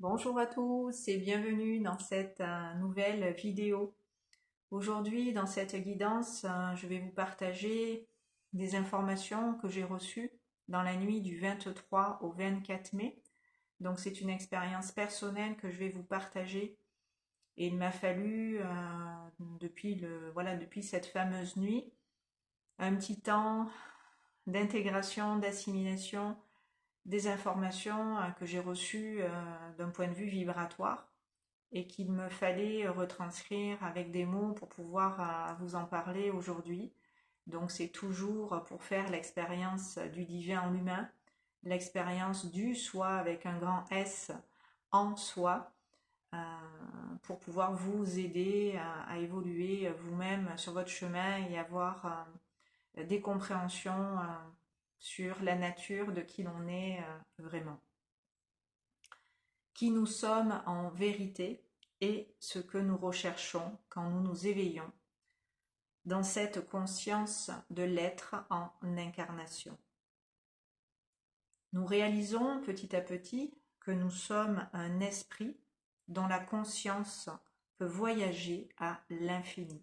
Bonjour à tous et bienvenue dans cette nouvelle vidéo. Aujourd'hui, dans cette guidance, je vais vous partager des informations que j'ai reçues dans la nuit du 23 au 24 mai. Donc c'est une expérience personnelle que je vais vous partager et il m'a fallu depuis cette fameuse nuit un petit temps d'intégration, d'assimilation des informations que j'ai reçues d'un point de vue vibratoire et qu'il me fallait retranscrire avec des mots pour pouvoir vous en parler aujourd'hui. Donc c'est toujours pour faire l'expérience du divin en humain, l'expérience du soi avec un grand S en soi, euh, pour pouvoir vous aider à évoluer vous-même sur votre chemin et avoir des compréhensions sur la nature de qui l'on est vraiment, qui nous sommes en vérité et ce que nous recherchons quand nous nous éveillons dans cette conscience de l'être en incarnation. Nous réalisons petit à petit que nous sommes un esprit dont la conscience peut voyager à l'infini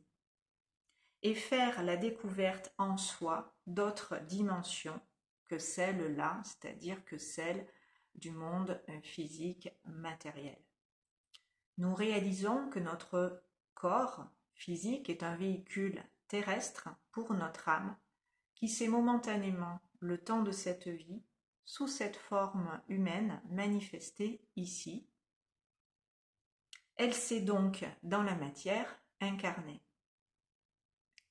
et faire la découverte en soi d'autres dimensions que celle-là, c'est-à-dire que celle du monde physique matériel. Nous réalisons que notre corps physique est un véhicule terrestre pour notre âme qui s'est momentanément, le temps de cette vie, sous cette forme humaine manifestée ici. Elle s'est donc, dans la matière, incarnée.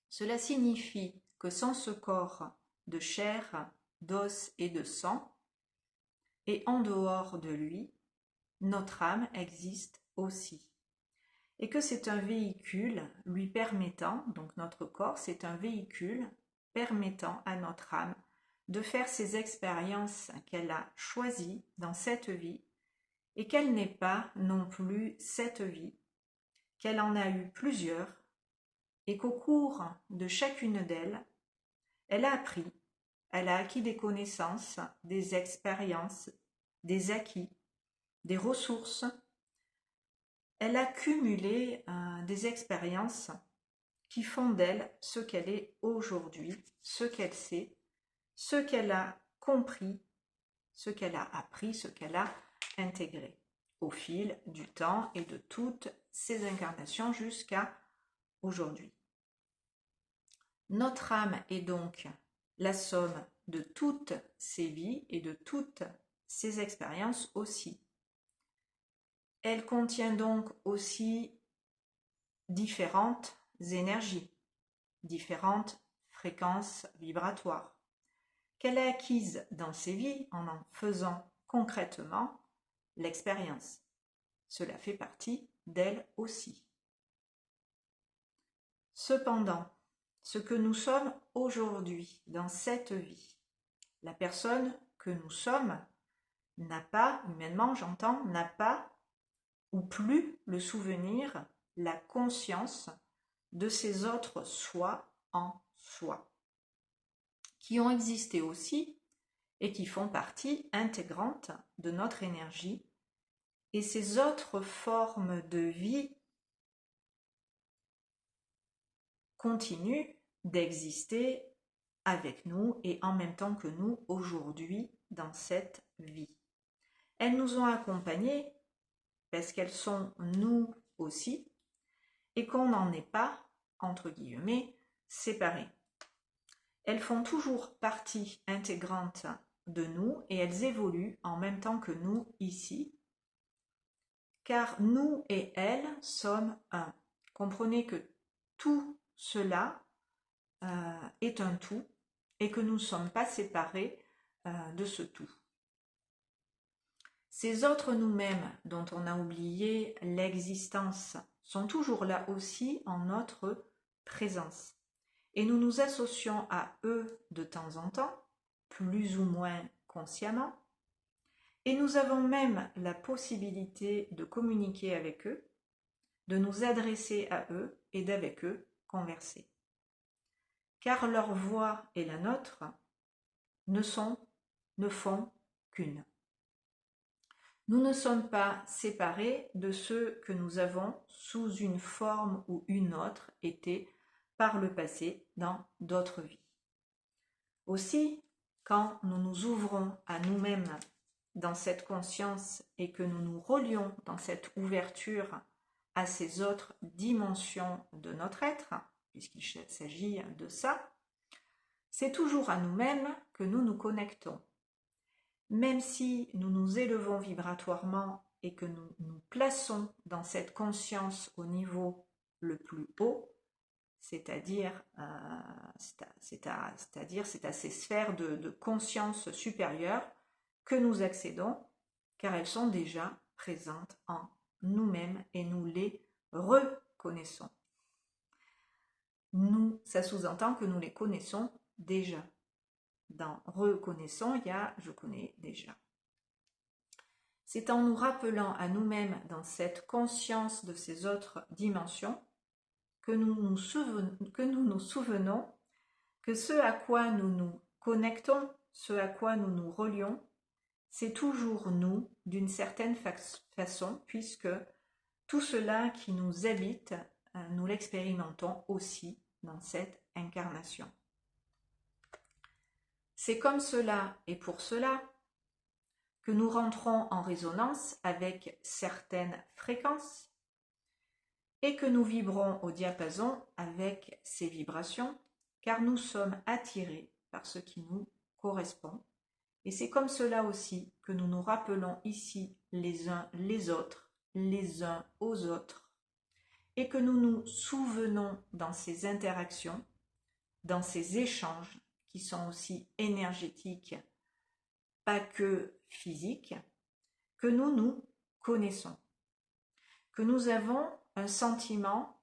Cela signifie que sans ce corps de chair, d'os et de sang, et en dehors de lui, notre âme existe aussi. Et que c'est un véhicule lui permettant, donc notre corps, c'est un véhicule permettant à notre âme de faire ces expériences qu'elle a choisies dans cette vie et qu'elle n'est pas non plus cette vie, qu'elle en a eu plusieurs et qu'au cours de chacune d'elles, elle a appris, elle a acquis des connaissances, des expériences, des acquis, des ressources. Elle a cumulé des expériences qui font d'elle ce qu'elle est aujourd'hui, ce qu'elle sait, ce qu'elle a compris, ce qu'elle a appris, ce qu'elle a intégré au fil du temps et de toutes ces incarnations jusqu'à aujourd'hui. Notre âme est donc la somme de toutes ces vies et de toutes ces expériences aussi. Elle contient donc aussi différentes énergies, différentes fréquences vibratoires, qu'elle a acquises dans ses vies en faisant concrètement l'expérience. Cela fait partie d'elle aussi. Cependant, ce que nous sommes aujourd'hui dans cette vie, la personne que nous sommes n'a pas, humainement j'entends, n'a pas ou plus le souvenir, la conscience de ces autres soi en soi, qui ont existé aussi et qui font partie intégrante de notre énergie, et ces autres formes de vie continuent d'exister avec nous et en même temps que nous aujourd'hui dans cette vie. Elles nous ont accompagnés parce qu'elles sont nous aussi et qu'on n'en est pas, entre guillemets, séparés. Elles font toujours partie intégrante de nous et elles évoluent en même temps que nous ici, car nous et elles sommes un. Comprenez que tout cela est un tout et que nous ne sommes pas séparés de ce tout. Ces autres nous-mêmes dont on a oublié l'existence sont toujours là aussi en notre présence. Et nous nous associons à eux de temps en temps, plus ou moins consciemment, et nous avons même la possibilité de communiquer avec eux, de nous adresser à eux et d'avec eux converser. Car leur voix et la nôtre ne font qu'une. Nous ne sommes pas séparés de ceux que nous avons sous une forme ou une autre été par le passé dans d'autres vies. Aussi, quand nous nous ouvrons à nous-mêmes dans cette conscience et que nous nous relions dans cette ouverture à ces autres dimensions de notre être, puisqu'il s'agit de ça, c'est toujours à nous-mêmes que nous nous connectons. Même si nous nous élevons vibratoirement et que nous nous plaçons dans cette conscience au niveau le plus haut, c'est-à-dire c'est à ces sphères de conscience supérieure que nous accédons, car elles sont déjà présentes en nous-mêmes et nous les reconnaissons. Ça sous-entend que nous les connaissons déjà. Dans reconnaissons, il y a je connais déjà. C'est en nous rappelant à nous-mêmes dans cette conscience de ces autres dimensions que nous nous souvenons que ce à quoi nous nous connectons, ce à quoi nous nous relions, c'est toujours nous d'une certaine façon, puisque tout cela qui nous habite, nous l'expérimentons aussi dans cette incarnation. C'est comme cela et pour cela que nous rentrons en résonance avec certaines fréquences et que nous vibrons au diapason avec ces vibrations, car nous sommes attirés par ce qui nous correspond. Et c'est comme cela aussi que nous nous rappelons ici les uns les autres, les uns aux autres, et que nous nous souvenons dans ces interactions, dans ces échanges qui sont aussi énergétiques, pas que physiques, que nous nous connaissons, que nous avons un sentiment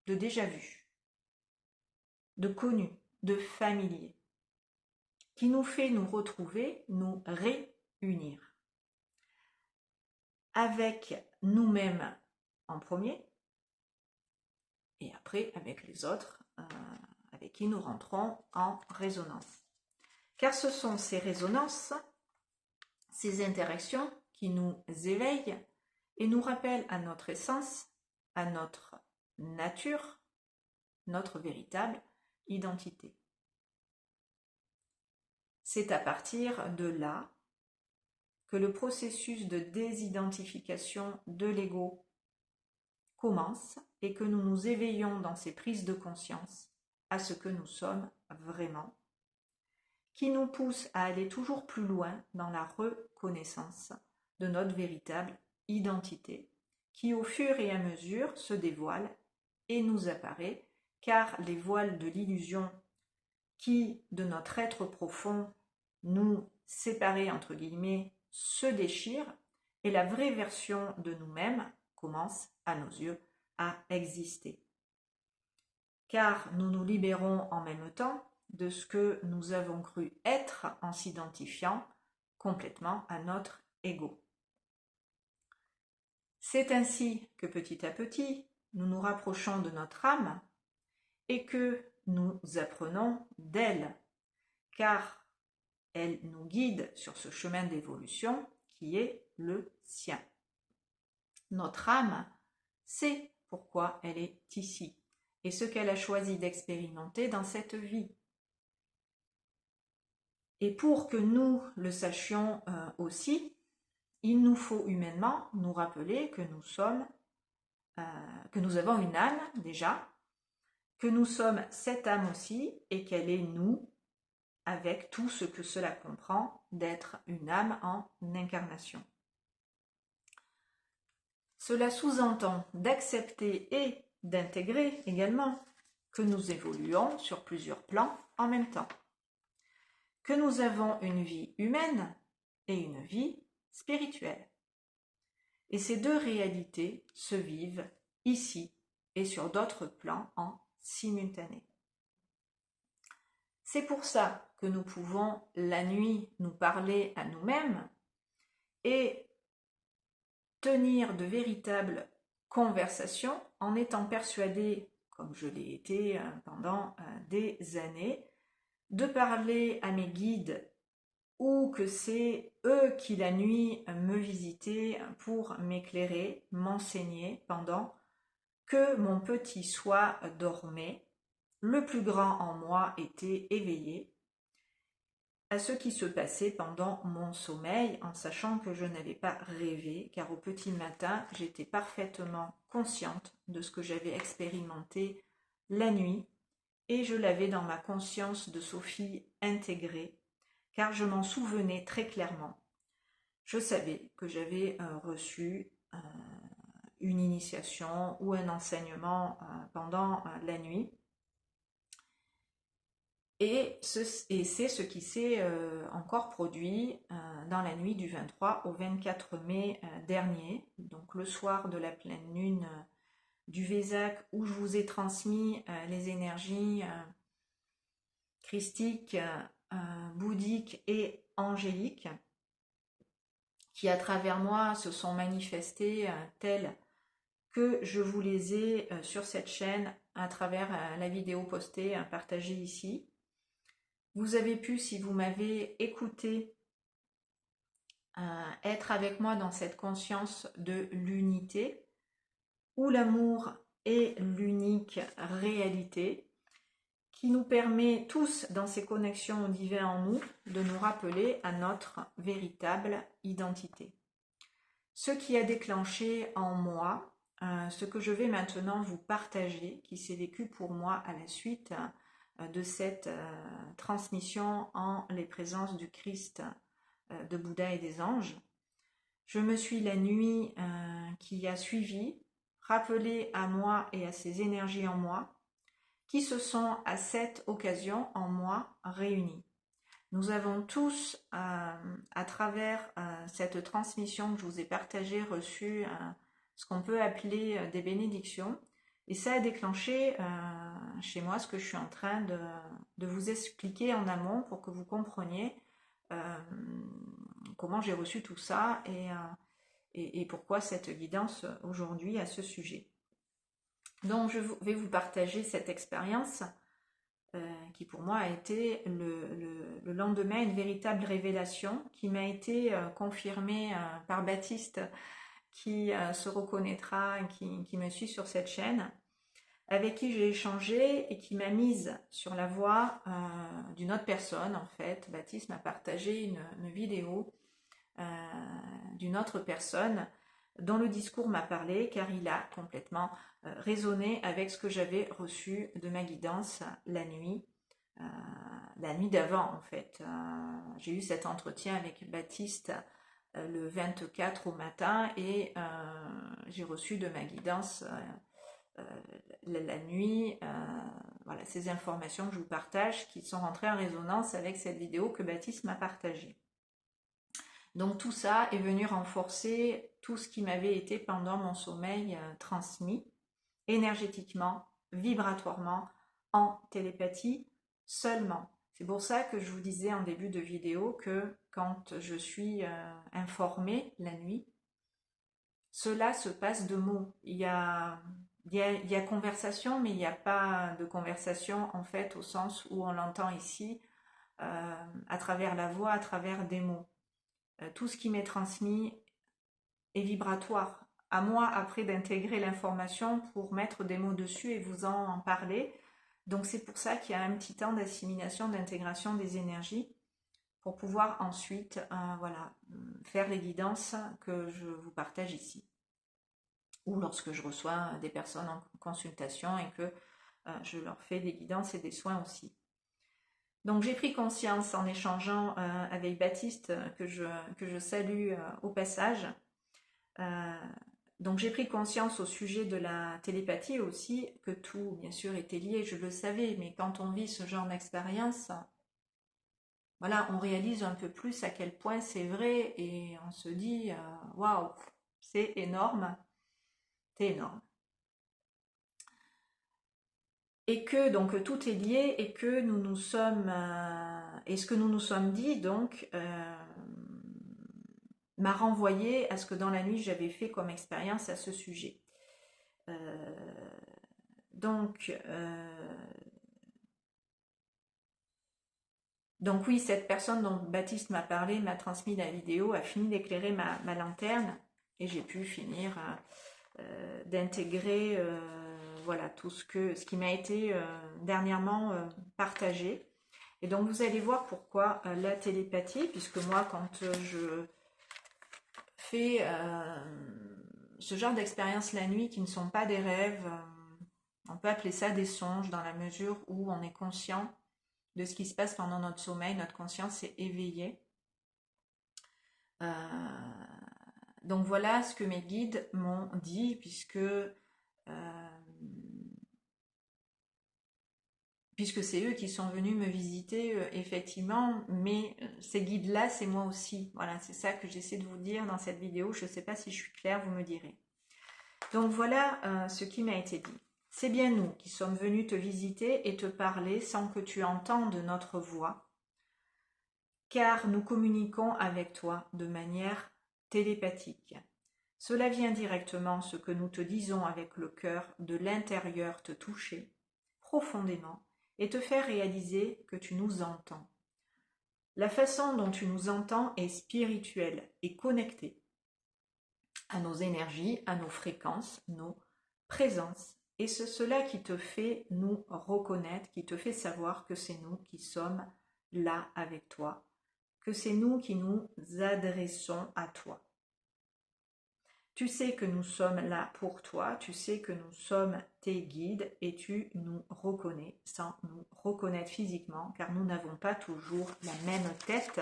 de déjà-vu, de connu, de familier, qui nous fait nous retrouver, nous réunir avec nous-mêmes en premier et après avec les autres avec qui nous rentrons en résonance. Car ce sont ces résonances, ces interactions qui nous éveillent et nous rappellent à notre essence, à notre nature, notre véritable identité. C'est à partir de là que le processus de désidentification de l'ego commence et que nous nous éveillons dans ces prises de conscience à ce que nous sommes vraiment, qui nous pousse à aller toujours plus loin dans la reconnaissance de notre véritable identité, qui au fur et à mesure se dévoile et nous apparaît, car les voiles de l'illusion qui, de notre être profond, nous séparer entre guillemets, se déchirent et la vraie version de nous-mêmes commence, à nos yeux, à exister. Car nous nous libérons en même temps de ce que nous avons cru être en s'identifiant complètement à notre ego. C'est ainsi que petit à petit, nous nous rapprochons de notre âme et que nous apprenons d'elle, car elle nous guide sur ce chemin d'évolution qui est le sien. Notre âme sait pourquoi elle est ici et ce qu'elle a choisi d'expérimenter dans cette vie. Et pour que nous le sachions aussi, il nous faut humainement nous rappeler que nous avons une âme déjà, que nous sommes cette âme aussi et qu'elle est nous, avec tout ce que cela comprend d'être une âme en incarnation. Cela sous-entend d'accepter et d'intégrer également que nous évoluons sur plusieurs plans en même temps, que nous avons une vie humaine et une vie spirituelle. Et ces deux réalités se vivent ici et sur d'autres plans en simultané. C'est pour ça que nous pouvons la nuit nous parler à nous-mêmes et tenir de véritables conversations en étant persuadés, comme je l'ai été pendant des années, de parler à mes guides ou que c'est eux qui la nuit me visitaient pour m'éclairer, m'enseigner pendant que mon petit soi dormait, le plus grand en moi était éveillé à ce qui se passait pendant mon sommeil, en sachant que je n'avais pas rêvé, car au petit matin, j'étais parfaitement consciente de ce que j'avais expérimenté la nuit, et je l'avais dans ma conscience de Sophie intégrée, car je m'en souvenais très clairement. Je savais que j'avais reçu une initiation ou un enseignement pendant la nuit. Et c'est ce qui s'est encore produit dans la nuit du 23 au 24 mai dernier, donc le soir de la pleine lune du Vésac, où je vous ai transmis les énergies christiques, bouddhiques et angéliques, qui à travers moi se sont manifestées telles que je vous les ai sur cette chaîne à travers la vidéo postée, partagée ici. Vous avez pu, si vous m'avez écouté, être avec moi dans cette conscience de l'unité, où l'amour est l'unique réalité, qui nous permet tous, dans ces connexions au divin en nous, de nous rappeler à notre véritable identité. Ce qui a déclenché en moi, ce que je vais maintenant vous partager, qui s'est vécu pour moi à la suite de cette transmission en les présences du Christ, de Bouddha et des anges. Je me suis la nuit qui a suivi rappelé à moi et à ces énergies en moi qui se sont à cette occasion en moi réunies. Nous avons tous, à travers cette transmission que je vous ai partagée, reçu ce qu'on peut appeler des bénédictions. Et ça a déclenché chez moi ce que je suis en train de vous expliquer en amont pour que vous compreniez comment j'ai reçu tout ça et pourquoi cette guidance aujourd'hui à ce sujet. Donc je vais vous partager cette expérience qui pour moi a été le lendemain une véritable révélation qui m'a été confirmée par Baptiste qui se reconnaîtra, qui me suit sur cette chaîne, avec qui j'ai échangé et qui m'a mise sur la voie d'une autre personne en fait. Baptiste m'a partagé une vidéo d'une autre personne dont le discours m'a parlé car il a complètement résonné avec ce que j'avais reçu de ma guidance la nuit d'avant en fait. J'ai eu cet entretien avec Baptiste le 24 au matin et j'ai reçu de ma guidance la nuit voilà, ces informations que je vous partage qui sont rentrées en résonance avec cette vidéo que Baptiste m'a partagée. Donc tout ça est venu renforcer tout ce qui m'avait été pendant mon sommeil transmis énergétiquement, vibratoirement, en télépathie seulement. C'est pour ça que je vous disais en début de vidéo que quand je suis informée la nuit, cela se passe de mots. Il y a conversation, mais il n'y a pas de conversation en fait au sens où on l'entend ici, à travers la voix, à travers des mots. Tout ce qui m'est transmis est vibratoire. À moi après d'intégrer l'information pour mettre des mots dessus et vous en parler. Donc c'est pour ça qu'il y a un petit temps d'assimilation, d'intégration des énergies pour pouvoir ensuite voilà, faire les guidances que je vous partage ici. Ou lorsque je reçois des personnes en consultation et que je leur fais des guidances et des soins aussi. Donc j'ai pris conscience en échangeant avec Baptiste, que je salue au passage. Donc j'ai pris conscience au sujet de la télépathie aussi, que tout bien sûr était lié, je le savais, mais quand on vit ce genre d'expérience, voilà, on réalise un peu plus à quel point c'est vrai et on se dit waouh, c'est énorme, c'est énorme. Et que donc tout est lié et que nous nous sommes et ce que nous nous sommes dit donc m'a renvoyé à ce que dans la nuit j'avais fait comme expérience à ce sujet. Donc Donc oui, cette personne dont Baptiste m'a parlé, m'a transmis la vidéo, a fini d'éclairer ma lanterne et j'ai pu finir d'intégrer voilà, tout ce qui m'a été dernièrement partagé. Et donc vous allez voir pourquoi la télépathie, puisque moi quand je fais ce genre d'expériences la nuit qui ne sont pas des rêves, on peut appeler ça des songes dans la mesure où on est conscient de ce qui se passe pendant notre sommeil, notre conscience est éveillée. Donc voilà ce que mes guides m'ont dit, puisque c'est eux qui sont venus me visiter effectivement, mais ces guides-là, c'est moi aussi. Voilà, c'est ça que j'essaie de vous dire dans cette vidéo. Je ne sais pas si je suis claire, vous me direz. Donc voilà ce qui m'a été dit. C'est bien nous qui sommes venus te visiter et te parler sans que tu entendes notre voix, car nous communiquons avec toi de manière télépathique. Cela vient directement ce que nous te disons avec le cœur de l'intérieur te toucher profondément et te faire réaliser que tu nous entends. La façon dont tu nous entends est spirituelle et connectée à nos énergies, à nos fréquences, nos présences. Et c'est cela qui te fait nous reconnaître, qui te fait savoir que c'est nous qui sommes là avec toi, que c'est nous qui nous adressons à toi. Tu sais que nous sommes là pour toi, tu sais que nous sommes tes guides et tu nous reconnais sans nous reconnaître physiquement, car nous n'avons pas toujours la même tête,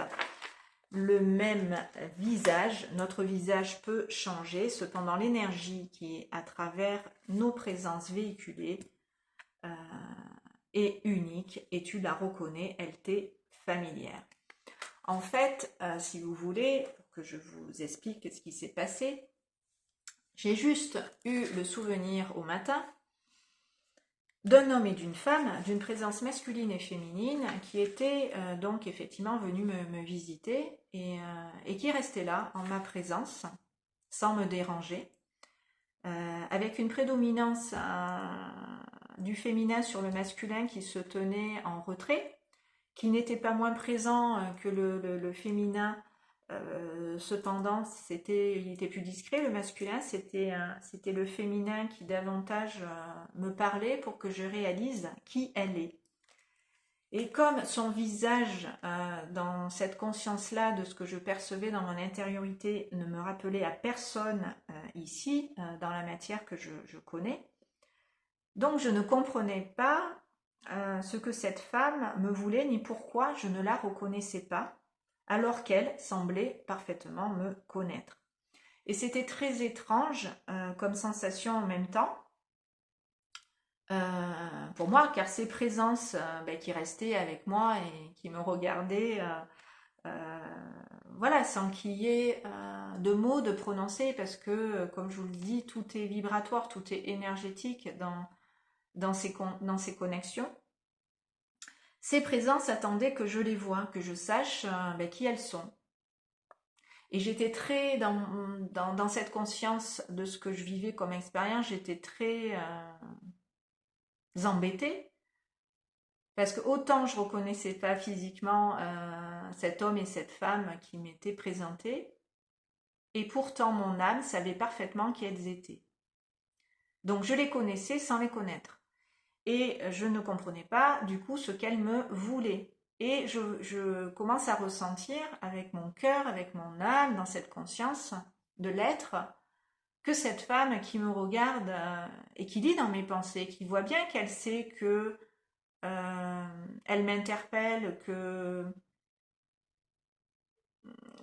le même visage. Notre visage peut changer, cependant l'énergie qui est à travers nos présences véhiculées est unique et tu la reconnais, elle t'est familière. En fait, si vous voulez, pour que je vous explique ce qui s'est passé, j'ai juste eu le souvenir au matin d'un homme et d'une femme, d'une présence masculine et féminine qui étaient donc effectivement venus me visiter et qui restaient là en ma présence sans me déranger, avec une prédominance du féminin sur le masculin qui se tenait en retrait, qui n'était pas moins présent que le féminin. Cependant, il était plus discret, le masculin, c'était le féminin qui davantage me parlait pour que je réalise qui elle est. Et comme son visage, dans cette conscience-là de ce que je percevais dans mon intériorité, ne me rappelait à personne ici, dans la matière que je connais, donc je ne comprenais pas ce que cette femme me voulait, ni pourquoi je ne la reconnaissais pas, alors qu'elle semblait parfaitement me connaître. Et c'était très étrange comme sensation en même temps pour moi, car ces présences qui restaient avec moi et qui me regardaient, voilà, sans qu'il y ait de mots de prononcer, parce que, comme je vous le dis, tout est vibratoire, tout est énergétique dans ces connexions. Ces présences attendaient que je les voie, que je sache qui elles sont. Et j'étais très dans cette conscience de ce que je vivais comme expérience, j'étais très embêtée. Parce que autant je ne reconnaissais pas physiquement cet homme et cette femme qui m'étaient présentés, et pourtant mon âme savait parfaitement qui elles étaient. Donc je les connaissais sans les connaître. Et je ne comprenais pas du coup ce qu'elles me voulaient. Et je commence à ressentir avec mon cœur, avec mon âme, dans cette conscience de l'être, que cette femme qui me regarde et qui lit dans mes pensées, qui voit bien qu'elle sait que elle m'interpelle,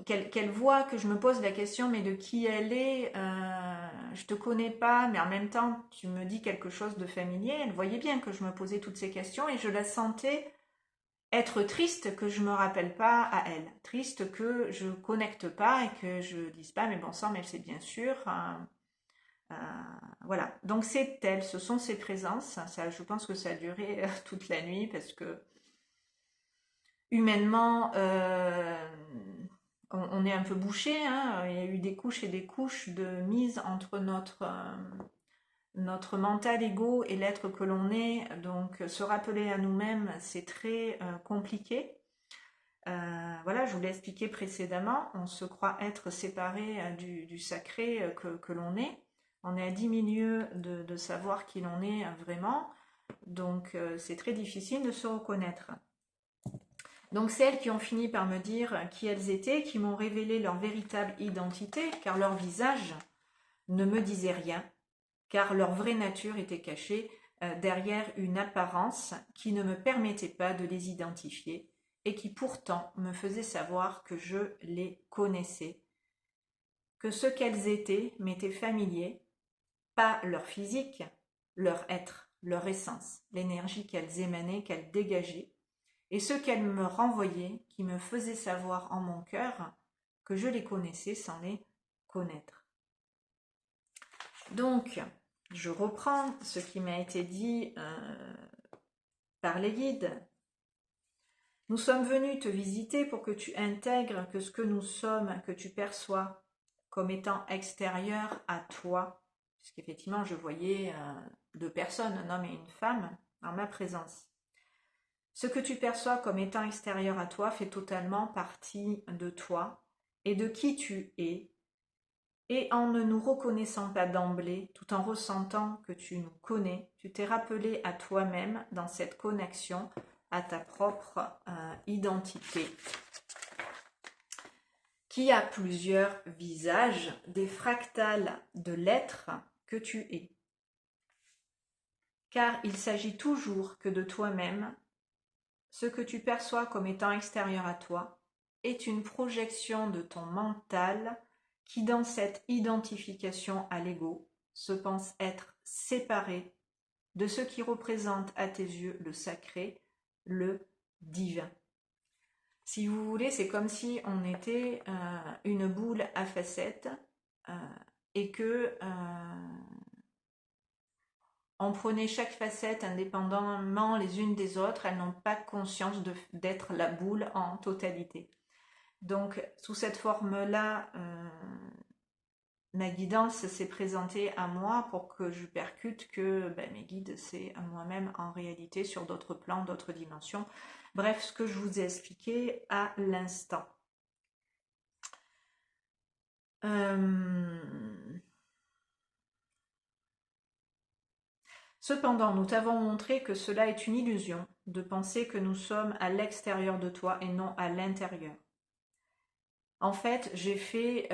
qu'elle voit que je me pose la question, mais de qui elle est, je te connais pas, mais en même temps tu me dis quelque chose de familier. Elle voyait bien que je me posais toutes ces questions et je la sentais être triste que je me rappelle pas à elle, triste que je connecte pas et que je dise pas mais bon sang, mais c'est bien sûr. Voilà, donc c'est elle, ce sont ses présences. Ça, je pense que ça a duré toute la nuit parce que humainement, on est un peu bouché, hein. Il y a eu des couches et des couches de mise entre notre mental ego et l'être que l'on est. Donc se rappeler à nous-mêmes, c'est très compliqué. voilà, je vous l'ai expliqué précédemment, on se croit être séparé du sacré que l'on est. On est à 10 milieux de savoir qui l'on est vraiment. Donc c'est très difficile de se reconnaître. Donc c'est elles qui ont fini par me dire qui elles étaient, qui m'ont révélé leur véritable identité, car leur visage ne me disait rien, car leur vraie nature était cachée derrière une apparence qui ne me permettait pas de les identifier et qui pourtant me faisait savoir que je les connaissais, que ce qu'elles étaient m'était familier, pas leur physique, leur être, leur essence, l'énergie qu'elles émanaient, qu'elles dégageaient, et ce qu'elles me renvoyaient qui me faisait savoir en mon cœur que je les connaissais sans les connaître. Donc, je reprends ce qui m'a été dit par les guides. Nous sommes venus te visiter pour que tu intègres que ce que nous sommes, que tu perçois comme étant extérieur à toi, puisqu'effectivement je voyais deux personnes, un homme et une femme, en ma présence. Ce que tu perçois comme étant extérieur à toi fait totalement partie de toi et de qui tu es. Et en ne nous reconnaissant pas d'emblée, tout en ressentant que tu nous connais, tu t'es rappelé à toi-même dans cette connexion à ta propre identité, qui a plusieurs visages, des fractales de l'être que tu es. Car il s'agit toujours que de toi-même. Ce que tu perçois comme étant extérieur à toi est une projection de ton mental qui, dans cette identification à l'ego, se pense être séparé de ce qui représente à tes yeux le sacré, le divin. Si vous voulez, c'est comme si on était une boule à facettes et que on prenait chaque facette indépendamment les unes des autres, elles n'ont pas conscience d'être la boule en totalité. Donc, sous cette forme-là, ma guidance s'est présentée à moi pour que je percute que mes guides, c'est à moi-même en réalité sur d'autres plans, d'autres dimensions. Bref, ce que je vous ai expliqué à l'instant. Cependant, nous t'avons montré que cela est une illusion de penser que nous sommes à l'extérieur de toi et non à l'intérieur. En fait, j'ai fait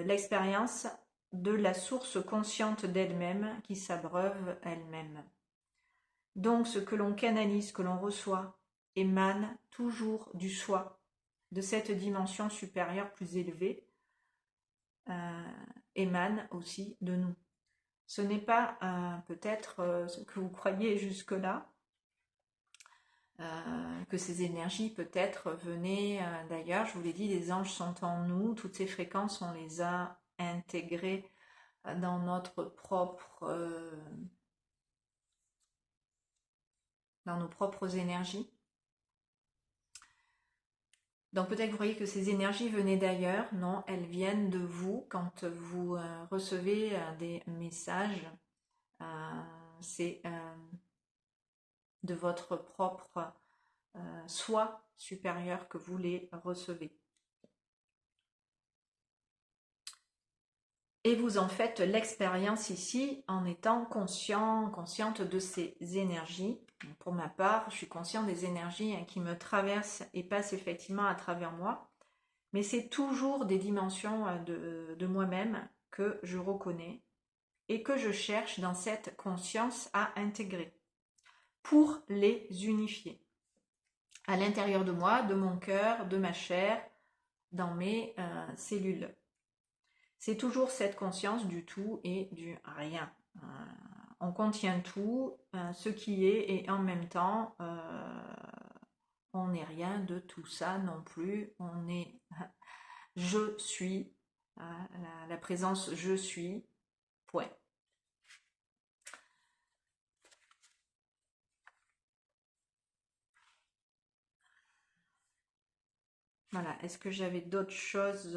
l'expérience de la source consciente d'elle-même qui s'abreuve elle-même. Donc, ce que l'on canalise, que l'on reçoit, émane toujours du soi, de cette dimension supérieure plus élevée, émane aussi de nous. Ce n'est pas peut-être ce que vous croyez jusque-là, que ces énergies peut-être venaient d'ailleurs. Je vous l'ai dit, les anges sont en nous, toutes ces fréquences, on les a intégrées dans notre dans nos propres énergies. Donc peut-être que vous voyez que ces énergies venaient d'ailleurs. Non, elles viennent de vous. Quand vous recevez des messages, c'est de votre propre soi supérieur que vous les recevez. Et vous en faites l'expérience ici en étant consciente de ces énergies. Pour ma part, je suis consciente des énergies qui me traversent et passent effectivement à travers moi. Mais c'est toujours des dimensions de moi-même que je reconnais et que je cherche dans cette conscience à intégrer pour les unifier à l'intérieur de moi, de mon cœur, de ma chair, dans mes cellules. C'est toujours cette conscience du tout et du rien. On contient tout, ce qui est, et en même temps, on n'est rien de tout ça non plus. On est je suis, la présence je suis, point. Voilà, est-ce que j'avais d'autres choses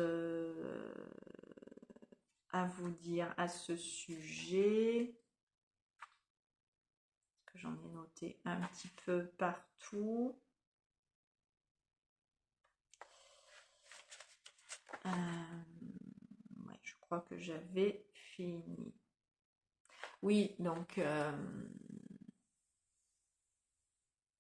à vous dire à ce sujet? Que j'en ai noté un petit peu partout. Ouais, je crois que j'avais fini. Oui, donc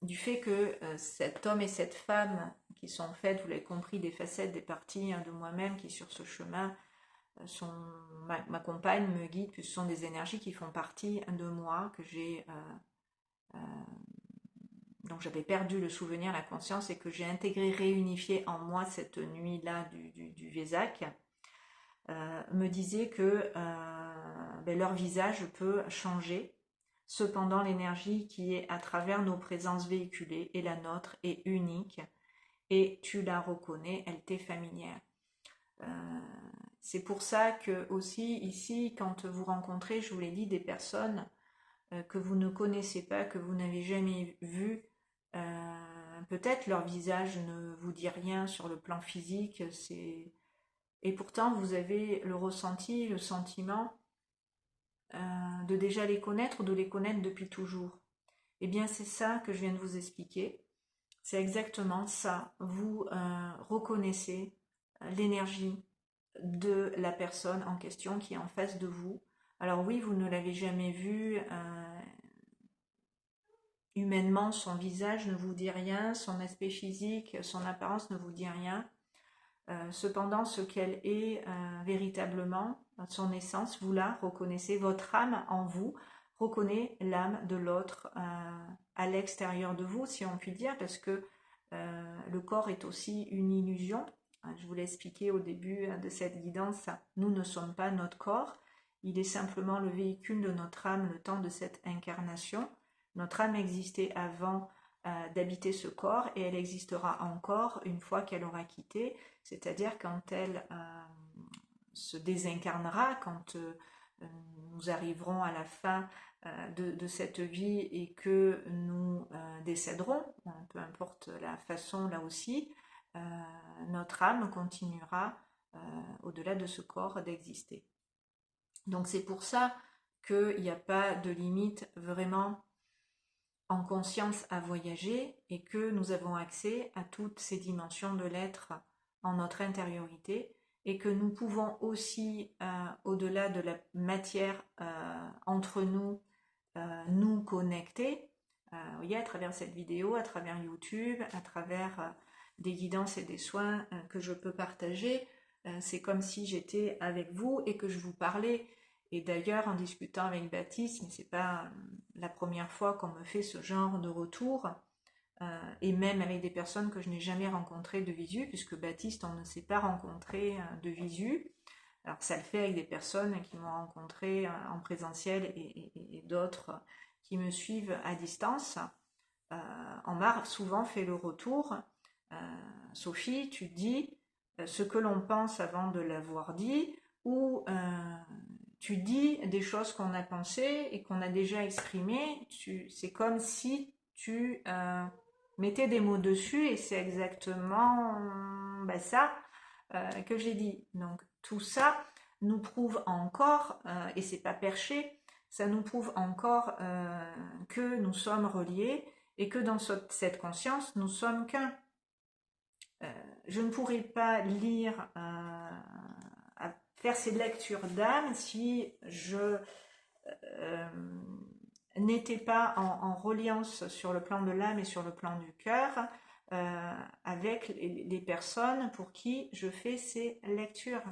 du fait que cet homme et cette femme, qui sont en fait, vous l'avez compris, des facettes, des parties de moi-même qui sur ce chemin sont, m'accompagnent, me guident, que ce sont des énergies qui font partie de moi, que j'ai donc j'avais perdu le souvenir, la conscience, et que j'ai intégré, réunifié en moi cette nuit-là du Vésac, me disait que leur visage peut changer. Cependant, l'énergie qui est à travers nos présences véhiculées et la nôtre est unique et tu la reconnais, elle t'est familière. C'est pour ça que aussi ici, quand vous rencontrez, je vous l'ai dit, des personnes que vous ne connaissez pas, que vous n'avez jamais vues, peut-être leur visage ne vous dit rien sur le plan physique, et pourtant vous avez le ressenti, le sentiment de déjà les connaître ou de les connaître depuis toujours. Eh bien c'est ça que je viens de vous expliquer, c'est exactement ça. Vous reconnaissez l'énergie de la personne en question qui est en face de vous. Alors oui, vous ne l'avez jamais vu, humainement, son visage ne vous dit rien, son aspect physique, son apparence ne vous dit rien. Cependant, ce qu'elle est véritablement, son essence, vous la reconnaissez, votre âme en vous reconnaît l'âme de l'autre à l'extérieur de vous, si on peut dire, parce que le corps est aussi une illusion. Je vous l'ai expliqué au début de cette guidance, nous ne sommes pas notre corps, il est simplement le véhicule de notre âme le temps de cette incarnation. Notre âme existait avant d'habiter ce corps et elle existera encore une fois qu'elle aura quitté, c'est-à-dire quand elle se désincarnera, quand nous arriverons à la fin de cette vie et que nous décéderons, peu importe la façon là aussi, notre âme continuera au-delà de ce corps d'exister. Donc c'est pour ça qu'il n'y a pas de limite vraiment en conscience à voyager et que nous avons accès à toutes ces dimensions de l'être en notre intériorité et que nous pouvons aussi, au-delà de la matière entre nous, nous connecter, vous voyez, à travers cette vidéo, à travers YouTube, à travers des guidances et des soins que je peux partager. C'est comme si j'étais avec vous et que je vous parlais. Et d'ailleurs, en discutant avec Baptiste, mais c'est pas la première fois qu'on me fait ce genre de retour, et même avec des personnes que je n'ai jamais rencontrées de visu, puisque Baptiste, on ne s'est pas rencontré de visu. Alors ça le fait avec des personnes qui m'ont rencontré en présentiel et d'autres qui me suivent à distance. On m'a souvent fait le retour. Sophie, tu dis ce que l'on pense avant de l'avoir dit, ou tu dis des choses qu'on a pensées et qu'on a déjà exprimées. C'est comme si tu mettais des mots dessus et c'est exactement ça que j'ai dit. Donc tout ça nous prouve encore, et c'est pas perché, ça nous prouve encore que nous sommes reliés et que dans cette conscience, nous sommes qu'un. Je ne pourrais pas lire, faire ces lectures d'âme si je n'étais pas en reliance sur le plan de l'âme et sur le plan du cœur avec les personnes pour qui je fais ces lectures.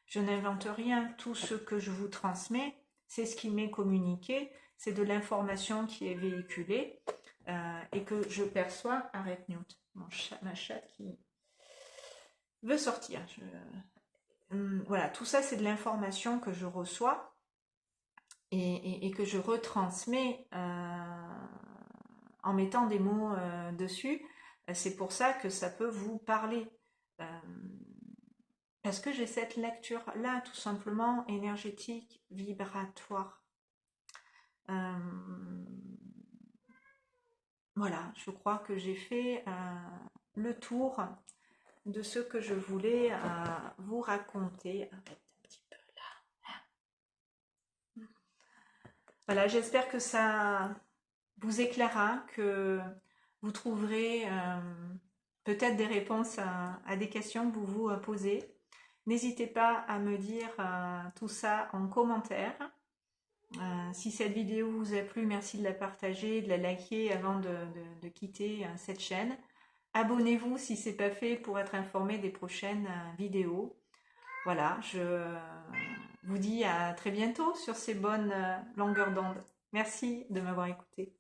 Je n'invente rien, tout ce que je vous transmets, c'est ce qui m'est communiqué, c'est de l'information qui est véhiculée et que je perçois. Arrête Newt, ma chatte qui veut sortir. Voilà, tout ça c'est de l'information que je reçois et que je retransmets en mettant des mots dessus. C'est pour ça que ça peut vous parler. Parce que j'ai cette lecture-là, tout simplement énergétique, vibratoire. Voilà, je crois que j'ai fait le tour de ce que je voulais vous raconter. Arrête un petit peu là. Voilà, j'espère que ça vous éclairera, que vous trouverez peut-être des réponses à des questions que vous vous posez. N'hésitez pas à me dire tout ça en commentaire. Si cette vidéo vous a plu, merci de la partager, de la liker avant de quitter cette chaîne. Abonnez-vous si ce n'est pas fait pour être informé des prochaines vidéos. Voilà, je vous dis à très bientôt sur ces bonnes longueurs d'onde. Merci de m'avoir écouté.